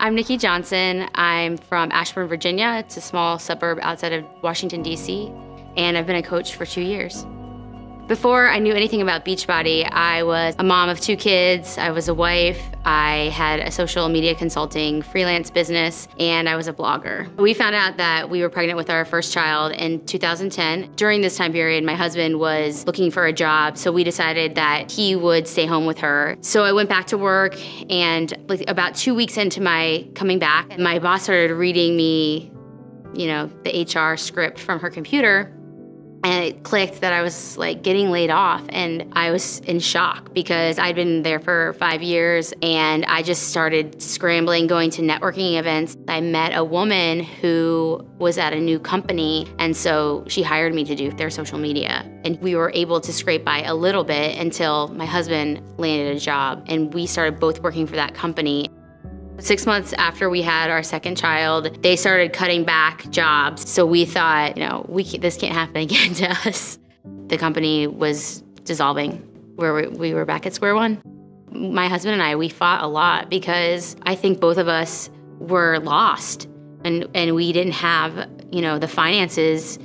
I'm Nikki Johnson. I'm from Ashburn, Virginia. It's a small suburb outside of Washington, D.C., and I've been a coach for 2 years. Before I knew anything about Beachbody, I was a mom of 2 kids, I was a wife, I had a social media consulting freelance business, and I was a blogger. We found out that we were pregnant with our first child in 2010. During this time period, my husband was looking for a job, so we decided that he would stay home with her. So I went back to work, and about 2 weeks into my coming back, my boss started reading me, the HR script from her computer. And it clicked that I was getting laid off, and I was in shock because I'd been there for 5 years, and I just started scrambling, going to networking events. I met a woman who was at a new company, and so she hired me to do their social media. And we were able to scrape by a little bit until my husband landed a job, and we started both working for that company. 6 months after we had our second child, they started cutting back jobs. So we thought, this can't happen again to us. The company was dissolving, where we were back at square one. My husband and I, we fought a lot because I think both of us were lost, and we didn't have, the finances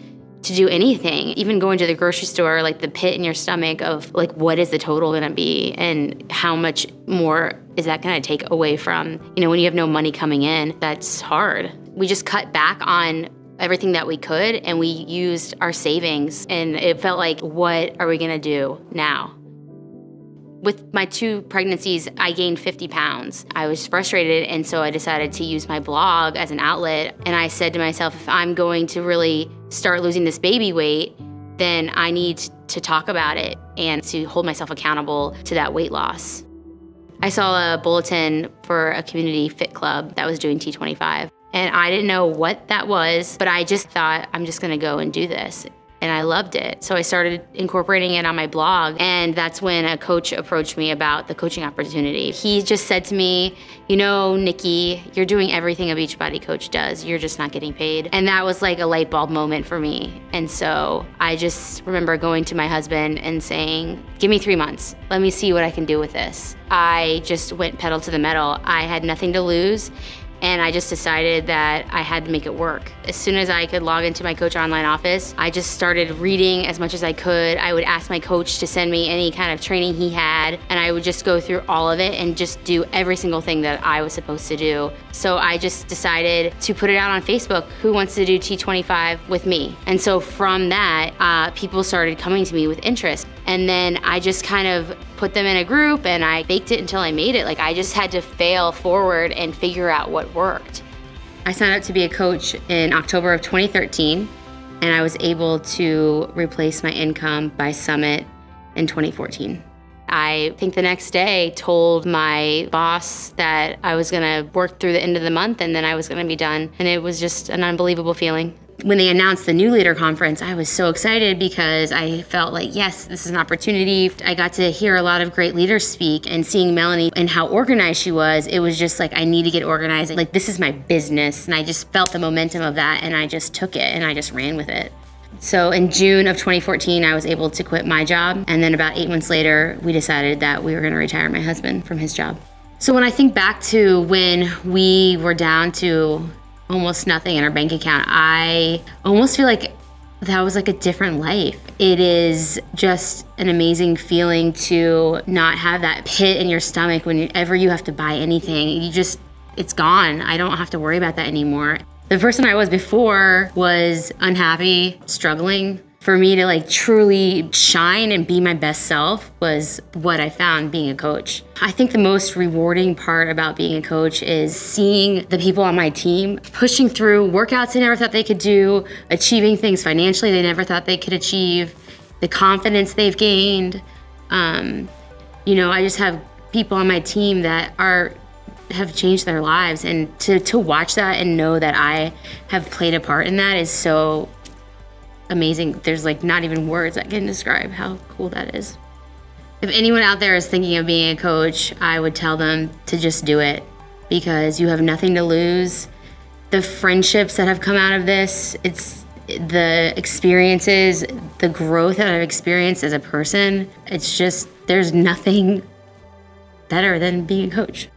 to do anything. Even going to the grocery store, the pit in your stomach of what is the total gonna be, and how much more is that gonna take away from, when you have no money coming in. That's hard. We just cut back on everything that we could, and we used our savings, and it felt like, what are we gonna do now? With my 2 pregnancies, I gained 50 pounds. I was frustrated, and so I decided to use my blog as an outlet. And I said to myself, if I'm going to really start losing this baby weight, then I need to talk about it and to hold myself accountable to that weight loss. I saw a bulletin for a community fit club that was doing T25. And I didn't know what that was, but I just thought, I'm just gonna go and do this. And I loved it. So I started incorporating it on my blog, and that's when a coach approached me about the coaching opportunity. He just said to me, Nikki, you're doing everything a Beachbody coach does, you're just not getting paid. And that was like a light bulb moment for me. And so I just remember going to my husband and saying, give me 3 months, let me see what I can do with this. I just went pedal to the metal. I had nothing to lose, and I just decided that I had to make it work. As soon as I could log into my Coach Online office, I just started reading as much as I could. I would ask my coach to send me any kind of training he had, and I would just go through all of it and just do every single thing that I was supposed to do. So I just decided to put it out on Facebook, who wants to do T25 with me? And so from that, people started coming to me with interest. And then I just kind of put them in a group, and I faked it until I made it. I just had to fail forward and figure out what worked. I signed up to be a coach in October of 2013, and I was able to replace my income by Summit in 2014. I think the next day told my boss that I was gonna work through the end of the month, and then I was gonna be done. And it was just an unbelievable feeling. When they announced the New Leader Conference, I was so excited because I felt like, yes, this is an opportunity. I got to hear a lot of great leaders speak, and seeing Melanie and how organized she was, it was just I need to get organized. This is my business. And I just felt the momentum of that, and I just took it and I just ran with it. So in June of 2014, I was able to quit my job. And then about 8 months later, we decided that we were gonna retire my husband from his job. So when I think back to when we were down to almost nothing in our bank account, I almost feel like that was a different life. It is just an amazing feeling to not have that pit in your stomach whenever you have to buy anything. It's gone. I don't have to worry about that anymore. The person I was before was unhappy, struggling. For me to truly shine and be my best self was what I found being a coach. I think the most rewarding part about being a coach is seeing the people on my team pushing through workouts they never thought they could do, achieving things financially they never thought they could achieve, the confidence they've gained. I just have people on my team that have changed their lives, and to watch that and know that I have played a part in that is so amazing. There's not even words that can describe how cool that is. If anyone out there is thinking of being a coach, I would tell them to just do it, because you have nothing to lose. The friendships that have come out of this, it's the experiences, the growth that I've experienced as a person. It's just, there's nothing better than being a coach.